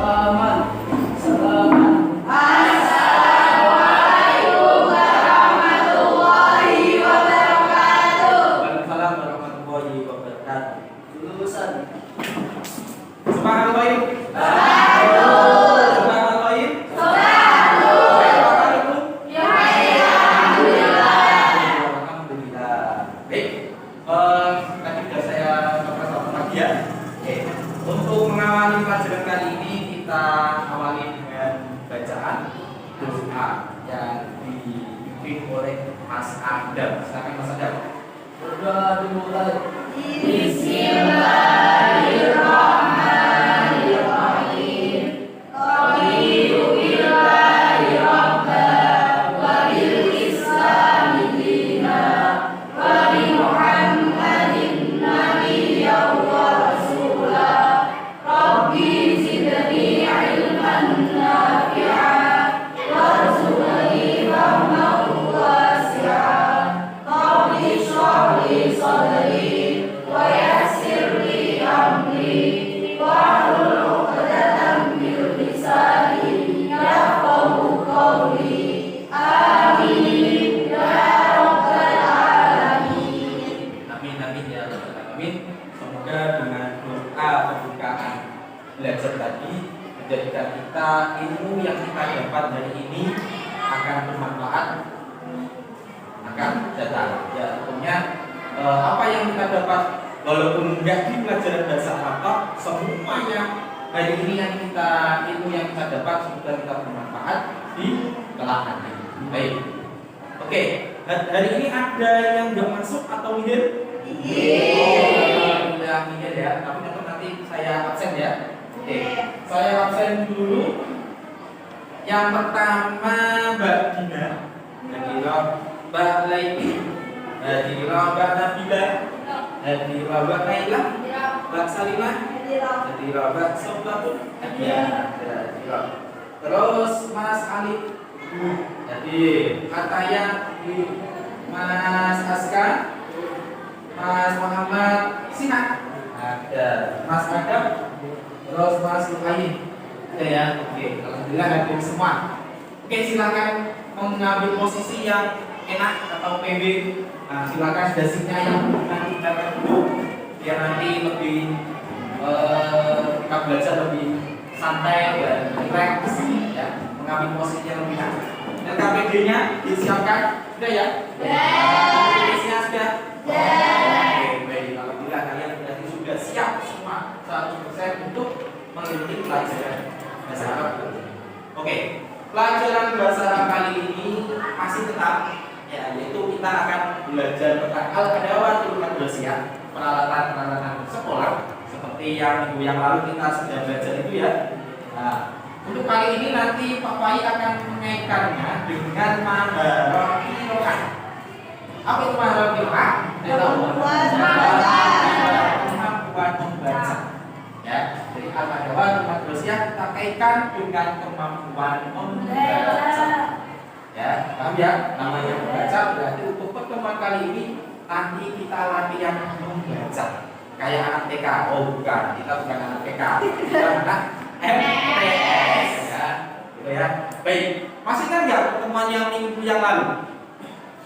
Salaman. Salaman. Assalamualaikum warahmatullahi wabarakatuh. Waalaikumsalam warahmatullahi wabarakatuh. Lulusan. Semangat baik. Bagus. Semangat baik. Bagus. Ya, alhamdulillah. Alhamdulillah. Baik. Tadi sudah saya coba lagi ya. Oke. Untuk mengawali pelajaran kali ini kita awali dengan bacaan doa yang dipimpin oleh Mas Adam. Silakan Mas Adam. Berdoa dimulai. Bismillahirrahmanirrahim. Raditu billahi rabban wa bil islami dinan wa bi Muhammadin nabiyyan wa rasulah. Rabbi zidni ilman nafi'an warzuqni fahman wasi'an. Rabbi shrah li sadri wa yassir li amri wahlul 'uqdatam min lisani yafqahu qawli. Amin ya rabbal alamin. Amin amin ya rabbal alamin. Semoga dengan doa pembukaan belajar tadi menjadikan kita ilmu yang kita dapat dari ini akan bermanfaat akan datang. Ya tentunya apa yang kita dapat walaupun nggak di pelajaran bahasa Arab, semuanya dari ini yang kita ilmu yang kita dapat semoga kita bermanfaat di kelak nanti. Baik. Oke, hari ini ada yang nggak masuk atau minir? Udah minir ya, tapi nanti saya absen ya. Oke, saya absen dulu. Yang pertama Mbak Dina, Hadira, Mbak Laini, Hadira, Mbak Nabila, Hadira, Mbak Naila, Mbak Salimah, Hadira, Mbak Sobatun, Hadira. Terus Mas Ali, jadi Ataya, Mas Aska, Mas Muhammad Sinak, ada Mas Adam, terus Mas Lukain. Oke ya, oke. Alhamdulillah hadir semua. Oke, silakan mengambil posisi yang enak atau PB. Nah, silakan dasinya yang nanti kita duduk biar nanti lebih kita belajar lebih santai dan rileks ya. Mengambil posisi yang lebih enak. Dan KPD-nya disiapkan sudah ya? Posisinya sudah? Oke, baik. Alhamdulillah kalian berarti sudah siap semua 100% untuk mengikuti pelajaran bahasa Arab. Oke, pelajaran bahasa Arab kali ini masih tetap ya, yaitu kita akan belajar tentang al-adawat al-madrasiyah, peralatan sekolah seperti yang minggu yang lalu kita sudah belajar itu ya. Nah, untuk kali ini nanti Pak Wai akan mengaitkannya dengan maharotiroah. Apa itu maharotiroah? Kemampuan membaca. Ya, jadi al-adawat al-madrasiyah kita kaitkan dengan kemampuan membaca. Ya, paham ya? Namanya membaca berarti untuk pertemuan kali ini nanti kita latihan membaca. Kayak anak TK. Oh bukan, kita bukan anak TK. Kita anak MTS ya. Gitu ya. Baik, masih ingat nggak pertemuan yang minggu yang lalu?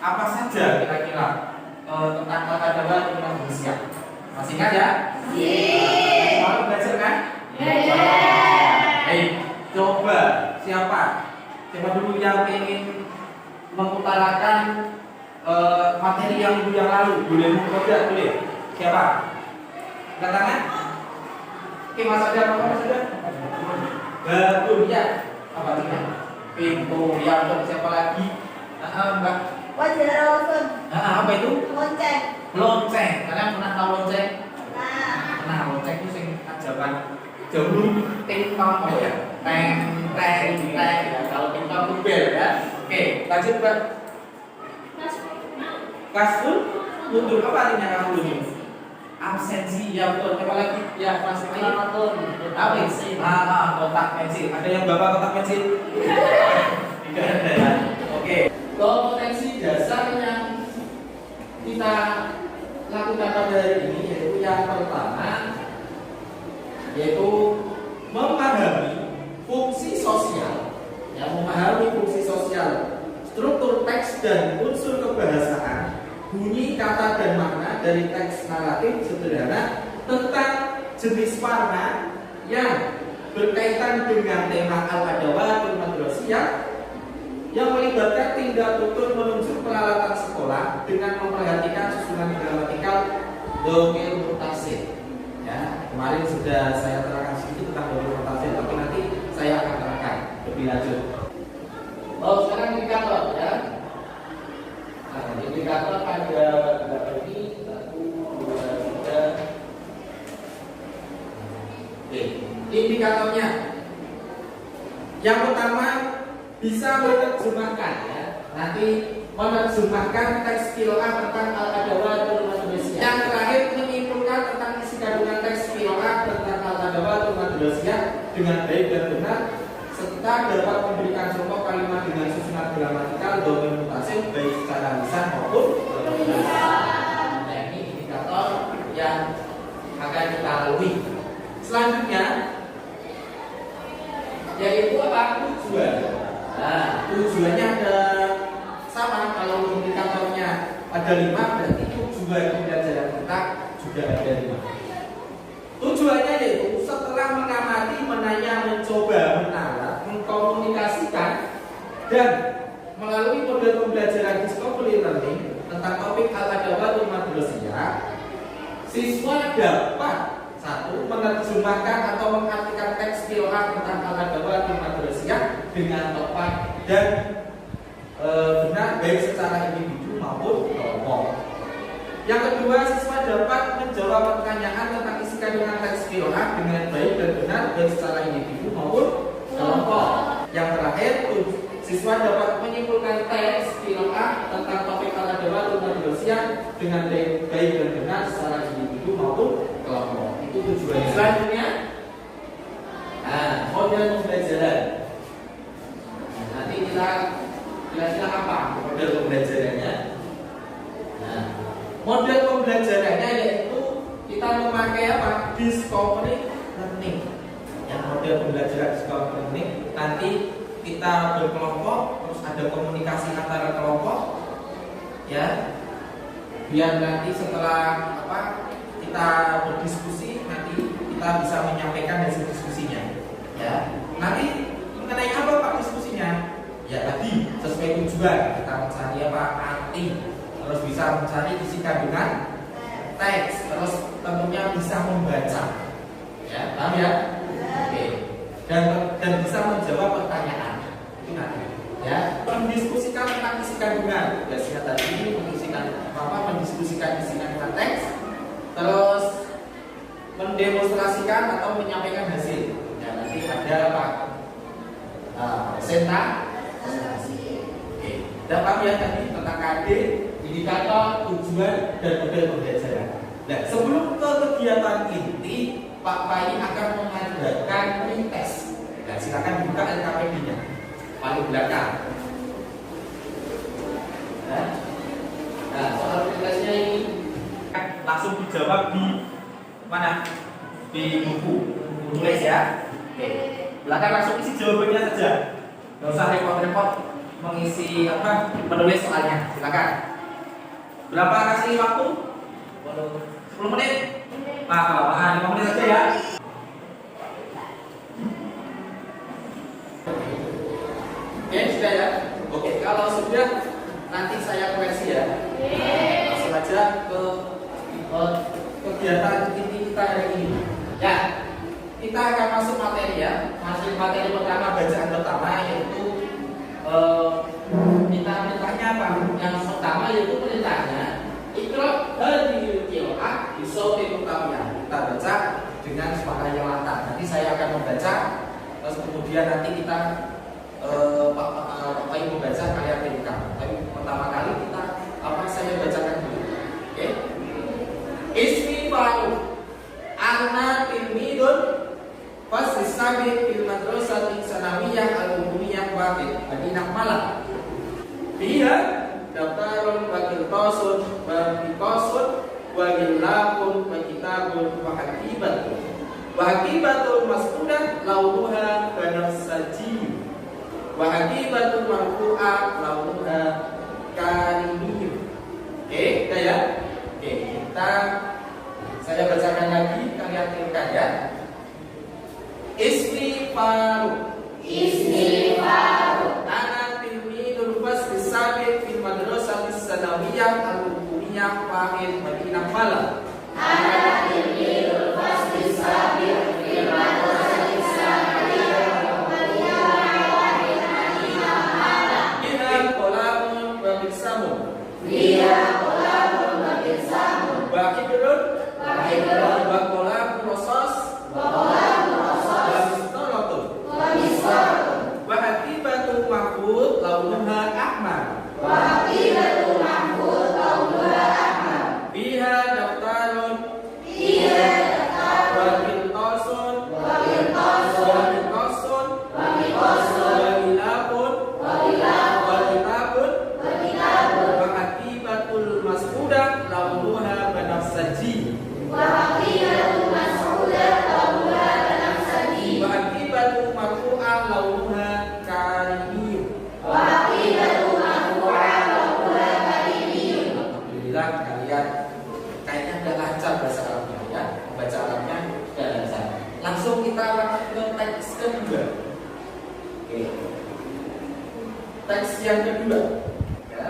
Apa saja kira-kira tentang al-adawat al-madrasiyah? Masih ingat ya? Mau belajar kan? Baik, coba siapa dulu yang ingin mengutarakan materi yang minggu yang lalu? Boleh mengutarakan, boleh? Siapa? Angkat tangan. Oke, Mas Adam, apa Mas Adam? Betul ya. Apa itu? Pintu yang untuk siapa lagi? Mbak. Apa itu? Lonceng. Kalian pernah tahu lonceng? Nah, lonceng itu sing ajaban jauh ting-tong ya. Teng ya. Kalau ting-tong itu bel ya. Oke, lanjut Mbak. Kasur? Mundur apa artinya kamu dulu? Absensi ya betul. Apa lagi? Ya Mas Maraton. Apa sih? Kotak pensil. Ada yang Bapak kotak pensil? Tidak ada ya. Oke. Kompetensi dasar yang kita lakukan pada hari ini yaitu yang pertama yaitu memahami struktur teks dan unsur kebahasaan, bunyi, kata, dan makna dari teks naratif sederhana tentang jenis warna yang berkaitan dengan tema al-adawatul madrasiyah yang melibatkan tindak tutur menunjuk peralatan sekolah dengan memperhatikan susunan gramatikal domir mutasil. Ya, kemarin sudah saya terangkan sedikit tentang domir mutasil, tapi nanti saya akan terangkan lebih lanjut. Oh, sekarang indikator ya. Nah, indikator ada berapa ini? 1, 2, 3. Oke, indikatornya yang pertama bisa menerjemahkan ya. Nanti menerjemahkan teks qiraah tentang al-adawatul madrasiyah. Yang terakhir menyimpulkan tentang isi kandungan teks qiraah tentang al-adawatul madrasiyah dengan baik dan benar, serta dapat memberikan contoh kalimat dengan susunan gramatikal domir mutasil baik secara lisan maupun Nah, ini indikator yang akan kita lalui. selanjutnya Yaitu apa? Tujuan. nah, tujuannya ada sama. Kalau indikatornya ada 5, berarti tujuan pembelajaran kita juga ada 5. Tujuannya yaitu setelah mengamati, menanya, mencoba, menalar, mengkomunikasikan dan melalui model pembelajaran discovery learning tentang topik al-adawatul madrasiyah, siswa dapat 1. Menerjemahkan atau mengartikan teks qiraah tentang al-adawatul madrasiyah dengan tepat dan benar baik secara individu maupun kelompok. Yang kedua, siswa dapat menjawab pertanyaan tentang isi kandungan teks qiraah dengan baik dan benar baik secara individu maupun kelompok. Yang terakhir, siswa dapat menyimpulkan teks qiraah tentang topik al-adawatul madrasiyah dengan baik dan benar secara individu maupun kelompok. Itu tujuannya. Selanjutnya, model pembelajaran. Nanti kita kira-kira apa model pembelajarannya? Nah, model pembelajarannya yaitu kita memakai apa? Discovery learning. Yang model pembelajaran discovery learning, nanti kita berkelompok, terus ada komunikasi antara kelompok, ya. Biar nanti setelah kita berdiskusi, nanti kita bisa menyampaikan hasil diskusinya, ya. Nanti mengenai apa Pak diskusinya? Ya tadi sesuai tujuan kita mencari apa? Arti, terus bisa mencari isi kandungan teks, terus tentunya bisa membaca, ya, paham ya? Oke. Dan bisa menjawab pertanyaan itu nanti, ya. Mendiskusikan tentang isi kandungan, biasanya tadi mendiskusikan isi kandungan teks, terus mendemonstrasikan atau menyampaikan hasil. Ya, nanti ada apa? Presentasi. Oke. Dan paham ya tadi tentang KD, indikator, tujuan, dan model pembelajaran. Nah, sebelum ke kegiatan inti, Pak Pai akan mengajarkan pretest. Nah, silakan buka LKPD-nya paling belakang. Nah, soal pretestnya ini langsung dijawab di mana? Di buku tulis ya. Oke. Belakang langsung isi jawabannya saja. Nggak usah repot-repot mengisi menulis soalnya. Silakan. Berapa kasih waktu? 10 menit. Nah, 5 menit saja ya. Oke, sudah ya. Oke, kalau sudah nanti saya koreksi ya. Langsung aja ke kegiatan inti kita hari ini. Ya, kita akan masuk materi ya. Masuk materi pertama, bacaan pertama yaitu kita perintahnya apa? Yang pertama yaitu perintahnya Iqra hadhil qiraah bi shautin mutamiyah. Kita baca dengan suara yang lantang. Nanti saya akan membaca, terus kemudian nanti kita Pak Pai membaca, kalian rekam. Tapi pertama kali kita saya bacakan dulu. Oke. Ismi Fa'u Anna tilmidun Fasisabi fil madrasati sanawiyah al-umumiyah Wafid Madinah Malang. Dia daftarun wa qirtasun wa biqasun wa gillaqun wa kitabun wa hakibatun mas'udah launuha banafsaji Wa aqibatu marfu'ah launuha karimiyun. Oke, udah ya? Oke, saya bacakan lagi, kalian tuliskan ya. Istighfaru. Ana tilmidul fasli sabiq fil madrasah as-sanawiyah al-hukumiyah Wahid Madinah Malang. Biha qolamun wa bisamun. Wa kibirun wa qolamun rosas wa mistolatun. Wa hatibatu mahfud launuha ahmar. Biha daftarun wa qirtasun wa qirtasun wa ilafun wa kitabun wa hatibatul mas'udah launuha banafsaji. Wa hatibatu marfu'ah launuha karimiyun. Alhamdulillah kalian kayaknya udah lancar bahasa Arabnya ya, baca Arabnya sudah lancar. Langsung kita masuk ke teks kedua. Oke. Teks yang kedua, ya.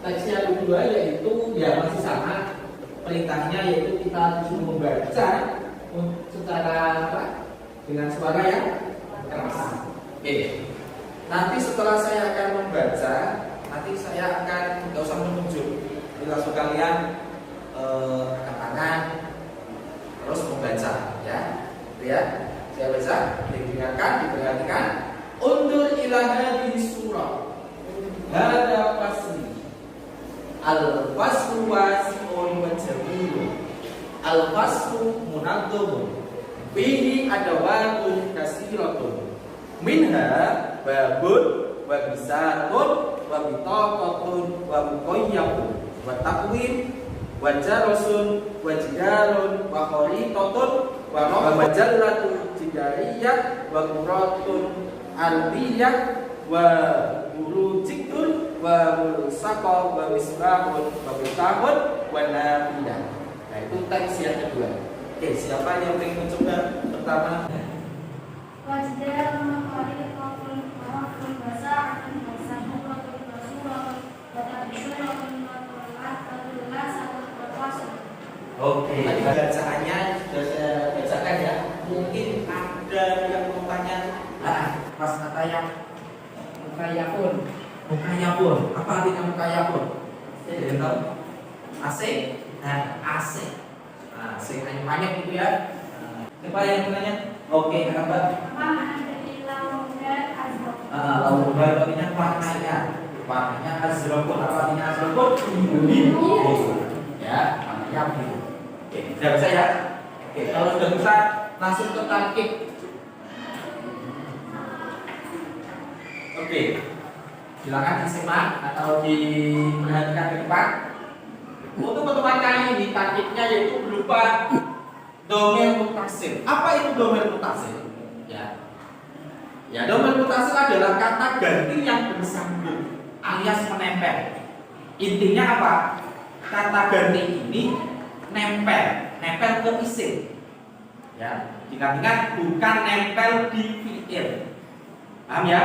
Teks yang kedua yaitu ya masih sama perintahnya, yaitu kita disuruh membaca secara apa? Dengan suara yang keras. Oke. Nanti setelah saya akan membaca, nanti saya akan nggak usah menunjuk, jadi langsung kalian angkat tangan terus membaca ya. Ya, saya baca, didengarkan, diperhatikan. Undur ila hadhihi surah. Hada fasli. Al-faslu wasi'un wa jamilun. Al-faslu munadzamun. Fihi adawatun kasiratun. Minha babun wa bisatun wa bitaqatun wa muqayyabun wa taqwim wa jarasun wa jidarun wa kharitatun wa majallatun jidariyah wa quratun albiyah wa burujikun wa mulsaqa wa misbahun wa bitahun wa nafidah. Nah itu teks yang kedua. Oke, siapa yang ingin mencoba pertama? Oke, bacaannya sudah saya bacakan ya. Mungkin ada yang mau tanya. Mas Atayam, mukayafun. Mukayafun. Apa artinya mukayafun? Saya tidak tahu. AC? Nah, AC. Nah, AC banyak itu ya. Siapa yang mau tanya? Oke, apa? Launuha artinya warnanya. Warnanya azraqun. Apa artinya azraqun? Biru. Ya, warnanya biru. Oke, sudah bisa ya? Oke, kalau sudah bisa langsung ke tarkib. Oke, silakan disimak atau diperhatikan ke depan. Untuk pertemuan kali ini tarkibnya yaitu berupa domir mutasil. Apa itu domir mutasil? Ya, domir mutasil adalah kata ganti yang bersambung alias menempel. Intinya apa? Kata ganti ini nempel ke isim. Ya, ingat-ingat bukan nempel di fiil. Paham ya?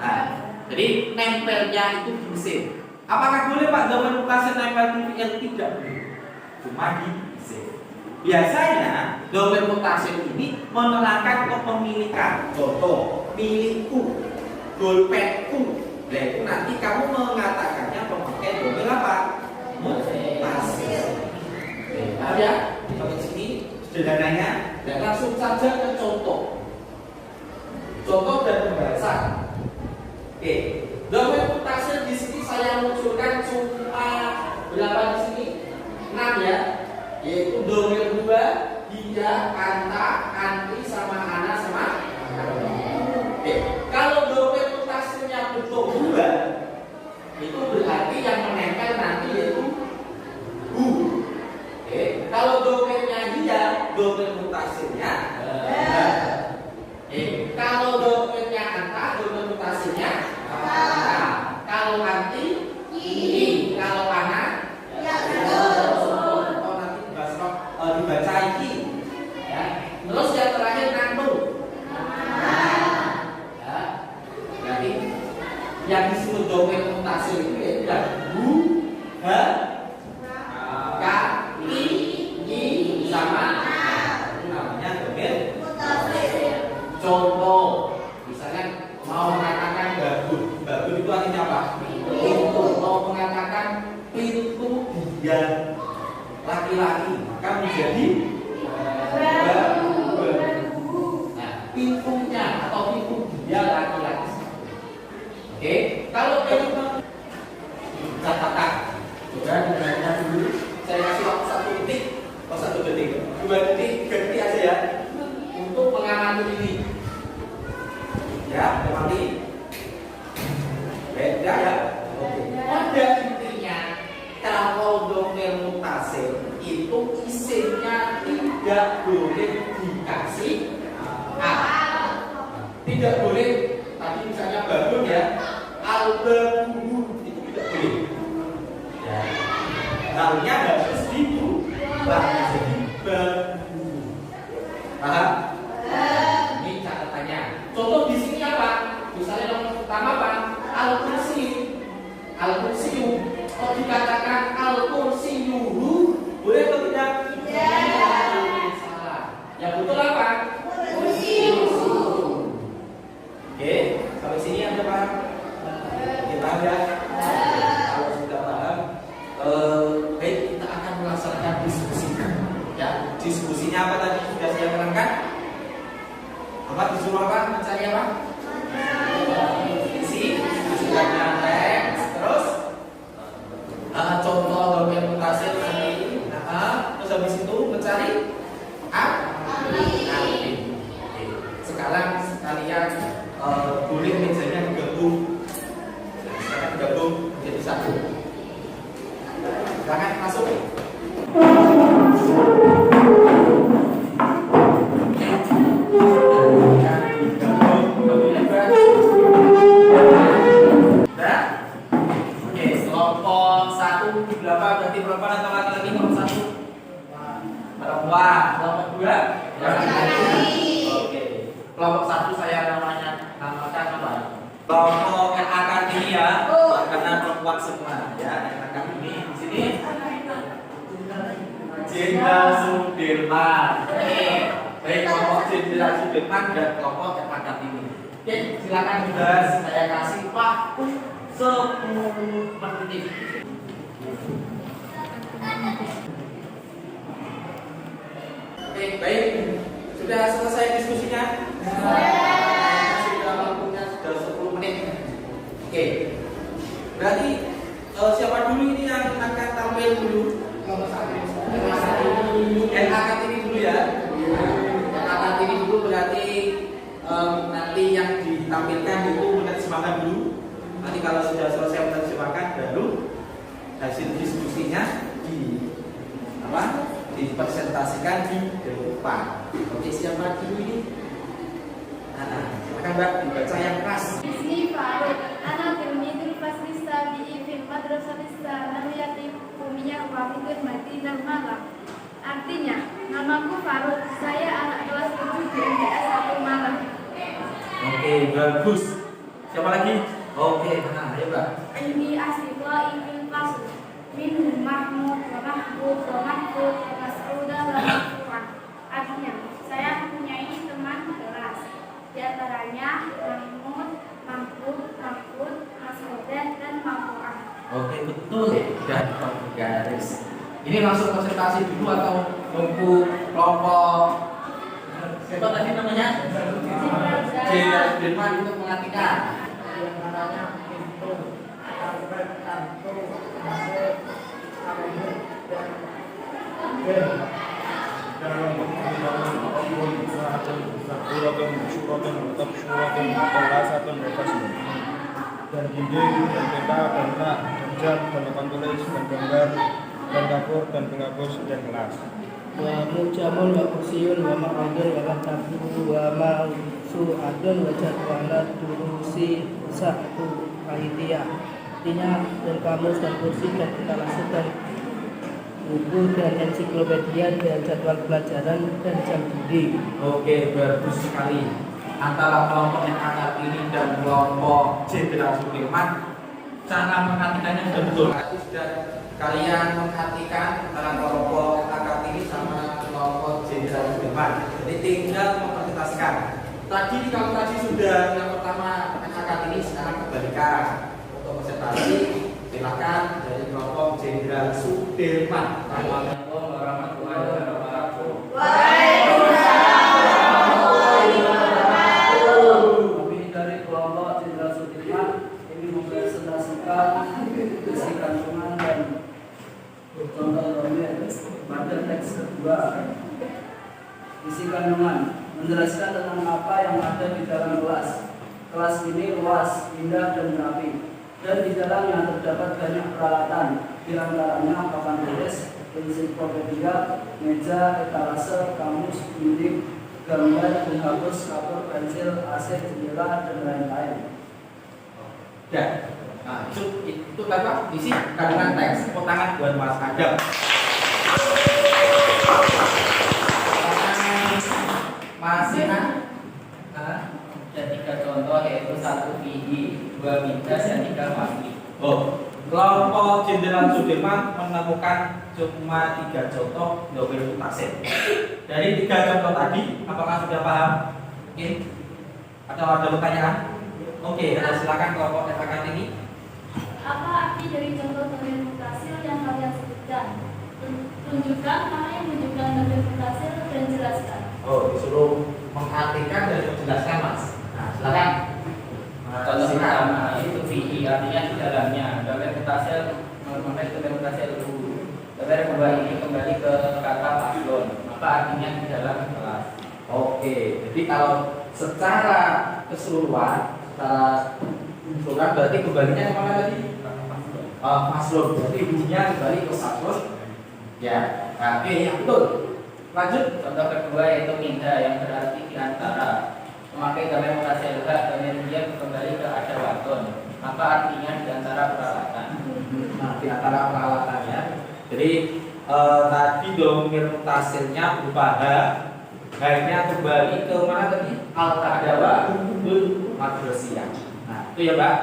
Nah, jadi nempelnya itu di isim. Apakah boleh Pak domir mutasil nempel di fiil? Tidak boleh. Cuma di isim. Biasanya domir mutasil ini menerangkan kepemilikan. Contoh, milikku, golpetku. Nah, itu nanti kamu mengatakannya memakai domir apa? Mutasil. Paham ya? Sampai sini sederhananya. Dan langsung saja ke contoh. Contoh dan pembahasan. Oke, domir mutasil di sini saya munculkan cuma berapa di sini? 6 ya. Yaitu domir 2, dia, anta, anti sama ana sama ana. Oke, kalau domir mutasilnya bentuk 2, itu berarti yang menempel nanti yaitu hu. Oke, kalau domirnya dia, domir mutasilnya kalau domirnya baca iki. Ya. Terus yang terakhir anu. Ya. Jadi yang disebut domain mutasil itu ya bu, ha, ka, i, sama Itu namanya domain. contoh. Misalnya mau mengatakan Babun. Babun itu artinya apa? pintu, mau mengatakan pintu dia laki-laki, maka menjadi babun. Nah, pintunya atau pintu dia laki-laki. Oke, kalau ini catatan, coba dibaca dulu. Saya kasih waktu 1 detik, 1 detik, 2 detik, 3 detik aja ya, untuk mengamati ini. Ya, mengamati. Beda ya. Oke. Pada intinya, kalau domain mutasil itu isimnya tidak boleh dikasih a. Tidak boleh. Tadi misalnya babun ya, al-babun itu tidak boleh. Ya. Halnya harus diubah jadi babun. Paham? Ini catatannya. Contoh di sini apa? Misalnya nomor pertama apa? Al-kursi. Al-kursiyu. Kalau dikatakan al-kursiyuhu, boleh atau tidak? Tidak. Salah. Yang betul apa? Oke, sampai sini ada paham? Oke, paham ya? Kalau sudah paham, baik kita akan melaksanakan diskusi. Ya, Diskusinya apa tadi sudah saya terangkan? apa disuruh apa? Mencari apa? Isi, istilahnya teks, terus contoh domain mutasil sendiri. Terus habis itu mencari arti. Oke. Sekarang sekalian boleh mejanya digabung. Sekarang digabung menjadi satu. Silakan masuk. Oke, kelompok 1 berapa? Berarti perempuan atau laki-laki kelompok 1? Perempuan. Kelompok 2? Oke. Kelompok 1 saya namakan apa? Kelompok akan ini ya, karena perempuan semua ya. Akan ini di sini Jenderal Sudirman. Baik, kelompok Jenderal Sudirman dan kelompok akan ini. Oke, silakan dibahas. Saya kasih waktu 10 menit. Oke, baik. Sudah selesai diskusinya? Sudah waktunya sudah 10 menit. Oke. Berarti siapa dulu ini yang akan tampil dulu? Yang akan ini dulu ya. Yang akan ini dulu berarti nanti yang ditampilkan itu menerjemahkan dulu. Nanti kalau sudah selesai menerjemahkan baru hasil diskusinya dipresentasikan di depan. Oke, siapa dulu ini? Silakan Mbak, dibaca yang keras. Ismi Faruk, anak tilmidul fasli sabi'i fil madrasatis sanawiyati umiyah wahidun Madinah Malang. Artinya, namaku Faruk, saya anak kelas 7 di MTS 1 Malang. Oke, bagus. Siapa lagi? Oke, ayo Mbak. Ini asliwa fil fasl. Minhum Mahmud wa Mahbub wa Mahbub wa Mas'udah wa Mahfu'ah. Artinya, saya mempunyai teman kelas. Di antaranya Mahmud, Mahbub, Mahbub, Mas'udah, dan Mahfu'ah. Oke, betul. Sudah garis. Ini langsung presentasi dulu atau nunggu kelompok siapa tadi namanya? Jenderal Sudirman untuk mengartikan. Yang namanya pintu, karpet, kartu, masuk, karpet, dan dalam apapun usahatun syukuratun syukuratun tetap syukuratun kelasatun bebasun dan dinding dan peta dan nak dan jam dan papan tulis dan gambar dan dapur dan penghapus dan kelas wa mujamun wa kursiyun wa maqadun wa maktabun wa ma'su'adun wa jadwalat durusi sa'atu kaitiyah. Artinya dan kamus dan kursi dan kita dan buku dan ensiklopedia dan jadwal pelajaran dan jam dinding. Oke, bagus sekali. Antara kelompok yang akad ini dan kelompok Jenderal Sudirman, cara mengartikannya sudah betul. Sudah kalian mengartikan antara kelompok akad ini sama kelompok Jenderal Sudirman. Jadi tinggal menginterpretasikan. Kalau tadi sudah yang pertama akad ini, sekarang kebalikan. Untuk presentasi silakan dari kelompok Jenderal Sudirman. Assalamualaikum warahmatullahi wabarakatuh. Kami dari kelompok Jenderal Sudirman ini mempresentasikan isi kandungan dan contoh domir pada teks kedua. Isi kandungan menjelaskan tentang apa yang ada di dalam kelas. Kelas ini luas, indah dan rapi, dan di dalamnya terdapat banyak peralatan, di antaranya papan tulis, ensiklopedia, meja, etalase, kamus, dinding, gambar, penghapus, kapur, pensil, AC, jendela, dan lain-lain. Ya, nah, itu apa? Isi kandungan teks. Tepuk tangan buat Mas Adam. Masih kan? Dan 3 contoh yaitu 1 fihi, 2 midas, dan 3 wasli. Oh, kelompok Jenderal Sudirman menemukan cuma 3 contoh domir mutasil. Dari 3 contoh tadi, apakah sudah paham? Mungkin atau ada pertanyaan? Oke, silakan kelompok FAK ini. Apa arti dari contoh domir mutasil yang kalian sebutkan? Tunjukkan mana yang menunjukkan domir mutasil dan jelaskan. Oh, disuruh mengartikan dan menjelaskan, Mas. Nah, silakan. Contoh pertama itu fihi, artinya di dalamnya. Domir mutasil mengenai domir mutasil dulu. Domir kedua ini kembali ke kata paslon, maka artinya di dalam kelas. Oke, jadi kalau secara keseluruhan, berarti kembalinya kemana tadi? Paslon. Berarti bunyinya kembali ke paslon. Ya, oke, ya betul. Lanjut. Contoh kedua yaitu minda, yang berarti di antara. Memakai domir mutasil domir dia kembali ke ada waton, maka artinya di antara peralatan. Nah, di antara peralatannya. Jadi tadi domir mutasilnya berupa H-nya kembali ke mana tadi? Al-Qadawa Madrasiyah. Nah, itu ya, Mbak.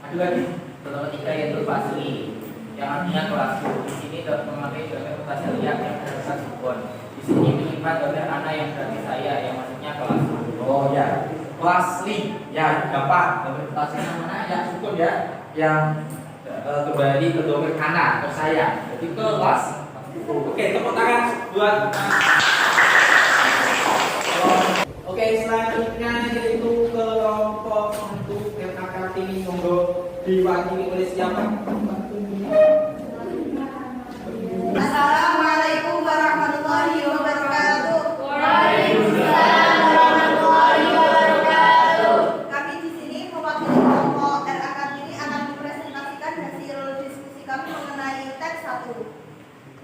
Ada lagi. Contoh ketiga yaitu fasli, yang artinya kelasku. Di sini memakai domir mutasil yang berarti sukun. Di sini menyimpan domir ana yang berarti saya, yang maksudnya kelasku. Oh ya, kelasli. Ya, gampang. Domir mutasilnya mana? Yang sukun ya. Yang kembali ke domir ana atau saya. Jadi kelas. Oke, tepuk tangan buat. Oke, selanjutnya yaitu kelompok untuk FAK ini monggo diwakili oleh siapa? Assalamualaikum warahmatullahi wabarakatuh. Waalaikumsalam warahmatullahi wabarakatuh. Kami di sini mewakili kelompok RAK ini akan mempresentasikan hasil diskusi kami mengenai teks 1.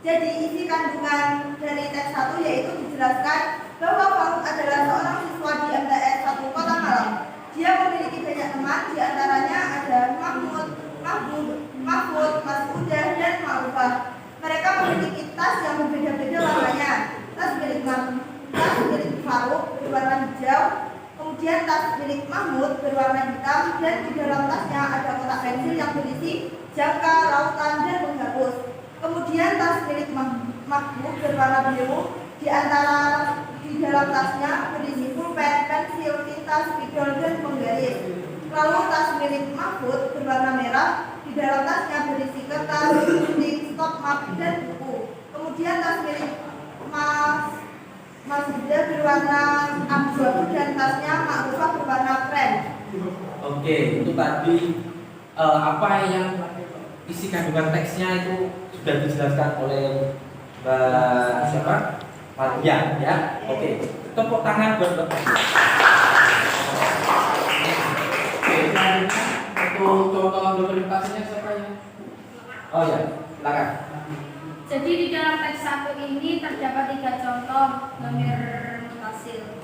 Jadi isi kandungan dari teks 1 yaitu dijelaskan bahwa Faruk adalah seorang siswa di MTS 1 Kota Malang. Dia memiliki banyak teman, di antaranya ada Mahmud, Mas'udah, dan Ma'rufah. Mereka memiliki tas yang berbeda-beda warnanya. Tas milik Faruk berwarna hijau, kemudian tas milik Mahmud berwarna hitam, dan di dalam tasnya ada kotak pensil yang berisi jangka, rautan, dan penghapus. Kemudian tas milik Mahmud berwarna biru, di dalam tasnya berisi pulpen, pensil, tinta, spidol, dan penggaris. Lalu tas milik Mahfud berwarna merah, di dalam tasnya berisi kertas, gunting, stok map, dan buku. Kemudian tas milik Mas Yuda berwarna abu-abu dan tasnya Ma'rufah berwarna krem. Oke, itu tadi apa yang isi kandungan teksnya itu sudah dijelaskan oleh Mbak siapa? Fatia, ya. Oke, tepuk tangan buat Mbak Fatia. Oke, selanjutnya untuk contoh dokumentasinya siapa ya? Oh ya, silakan. Jadi di dalam teks 1 ini terdapat 3 contoh domir mutasil.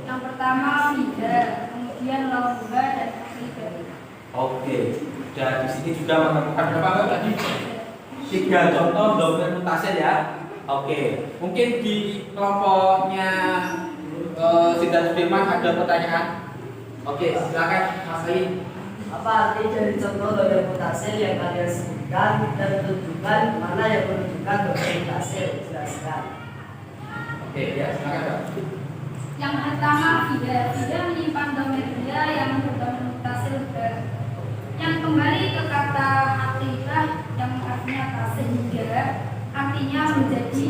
Yang pertama mida, kemudian lomba, dan tidak. Oke, dan di sini juga menemukan berapa Mbak tadi? 3 contoh domain mutasil ya. Oke, mungkin di kelompoknya Sinta Sudirman ada pertanyaan. Oke, silakan Mas Ain. Apa arti dari contoh domain mutasil yang kalian sebutkan dan tunjukkan mana yang menunjukkan domain mutasil? Jelaskan. Oke, ya silakan Pak. Yang pertama, tidak menyimpan domain dia yang berdomain mutasil yang kembali ke kata hakikah yang artinya tas, sehingga artinya menjadi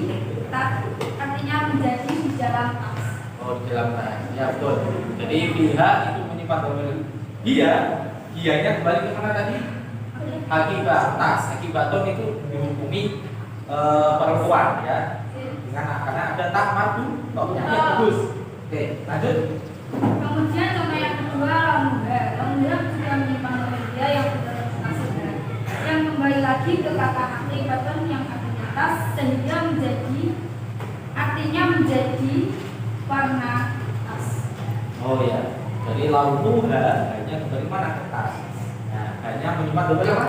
di dalam tas. Oh, di dalam tas. Ya betul. Jadi pihak itu menyimpan domain dianya kembali ke mana tadi? Hakibah tas. Hakibatun itu dihukumi perempuan ya. Karena ada tak madu, toknya ya bagus. Oke, lanjut. Kemudian contoh yang kedua, longga sudah menyimpan domain dia yang berdomain mutasil yang kembali lagi ke kata hakikatun yang artinya tas, sehingga menjadi warna tas. Oh ya, jadi launuha hanya kembali mana ke tas. Nah, hanya menyimpan domain apa?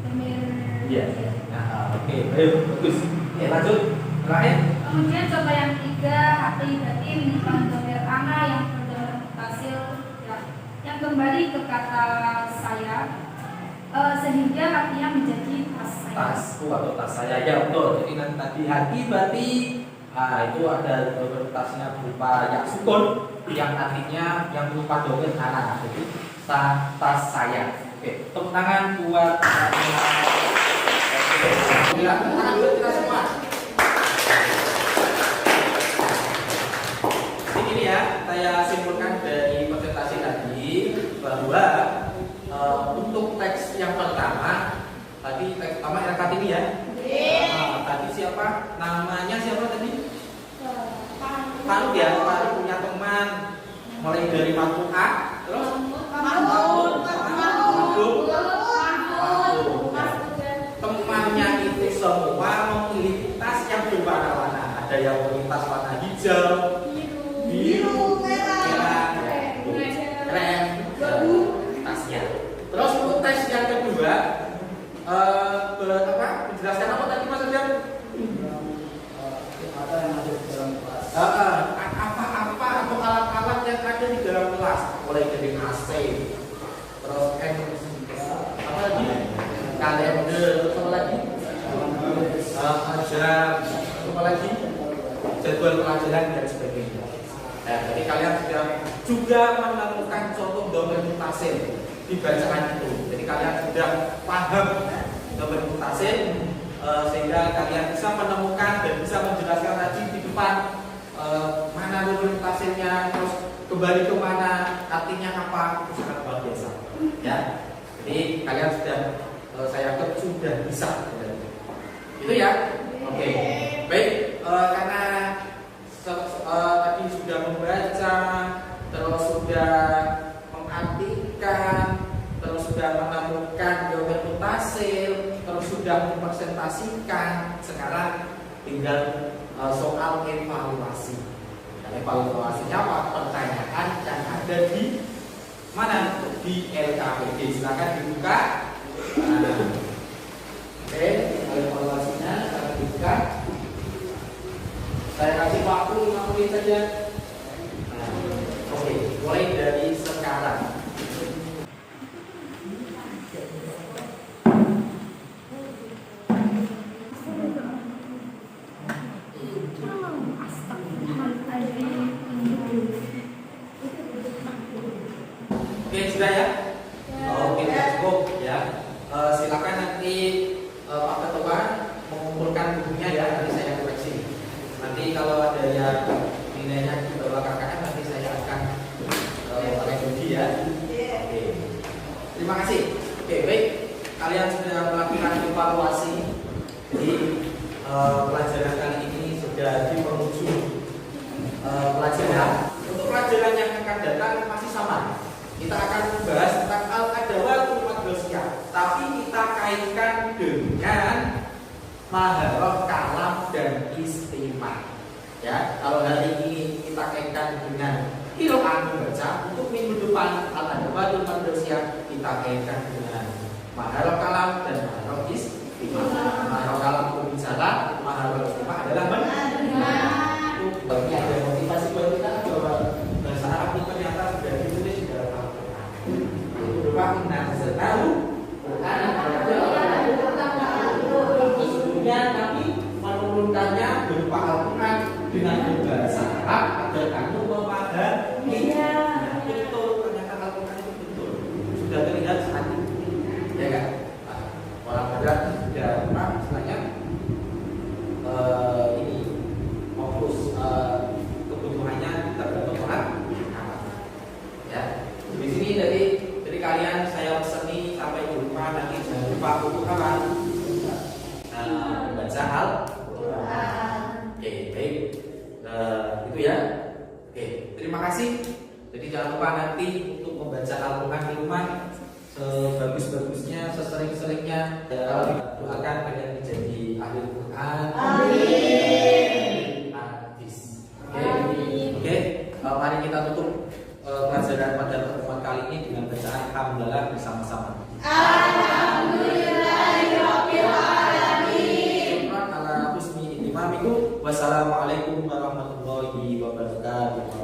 Domain. Iya. Nah, oke, baik, bagus. Oke, lanjut. Terakhir. Kemudian contoh yang ketiga, hakikati menyimpan domain ana yang berdomain mutasil yang kembali ke kata saya, sehingga artinya menjadi tas saya. Tasku atau tas saya ya betul. Jadi nanti tadi hakibati, itu ada domain tasnya berupa ya sukun yang artinya yang berupa domain ana. Jadi tas saya. Oke, tepuk tangan buat tangan buat kita semua. Ini ya, saya simpulkan dari presentasi tadi bahwa untuk teks yang pertama tadi teks pertama yang Kartini ya. Tadi siapa? Namanya siapa tadi? Faruk ya. Faruk punya teman mulai dari Matu'a terus temannya itu semua memiliki tas yang berwarna-warna. Ada yang memiliki tas warna hijau, biru, merah, krem, tasnya. Terus untuk tes yang kedua, menjelaskan apa tadi Mas Arjan? Ada yang ada di dalam kelas. Apa atau alat-alat yang ada di dalam kelas, mulai dari AC, terus apa lagi? Kalender, terus apa lagi? Jam, apa lagi? Jadwal pelajaran dan sebagainya. Nah, jadi kalian sudah juga menemukan contoh domain mutasil di bacaan itu. Jadi kalian sudah paham domain mutasil, sehingga kalian bisa menemukan dan bisa menjelaskan tadi di depan mana domain mutasilnya, terus kembali ke mana, artinya apa, itu sangat luar biasa. Ya, jadi kalian sudah, saya anggap sudah bisa. Itu ya. Oke. Baik, karena tadi sudah membaca, terus sudah mengartikan, terus sudah menemukan domain mutasil, terus sudah mempresentasikan, sekarang tinggal soal evaluasi. Dan evaluasinya apa? Pertanyaan yang ada di mana? Di LKPD. Silakan dibuka. Oke, evaluasinya silakan dibuka. Saya kasih waktu 5 menit saja. Oke, mulai dari sekarang. Oke, sudah ya? Oke, cukup ya. Silakan nanti Pak Ketua mengumpulkan bukunya ya, nanti saya koreksi. Nanti kalau ada yang nilainya di bawah KKM, nanti saya akan pakai bodi ya. Oke. Terima kasih. Oke, baik. Kalian sudah melakukan evaluasi. Jadi pelajaran kali ini sudah di penghujung pelajaran. Untuk pelajaran yang akan datang masih sama. Kita akan membahas tentang al-adawatu madrasiyah, tapi kita kaitkan dengan maharah kalam dan istimewa. Ya, kalau hari ini kita kaitkan dengan qira'ah membaca, untuk minggu depan al-adawatu madrasiyah kita kaitkan dengan maharah kalam dan maharah istimewa. Itu ya. Oke, terima kasih. Jadi jangan lupa nanti untuk membaca Al-Quran di rumah sebagus-bagusnya, sesering-seringnya. Kalau doakan kalian menjadi ahli Quran. Amin. Hadis. Oke. Mari kita tutup pelajaran pada pertemuan kali ini dengan bacaan alhamdulillah bersama-sama. Alhamdulillahirabbil alamin. Syukran ala husni imamikum. Wassalamualaikum warahmatullahi wabarakatuh.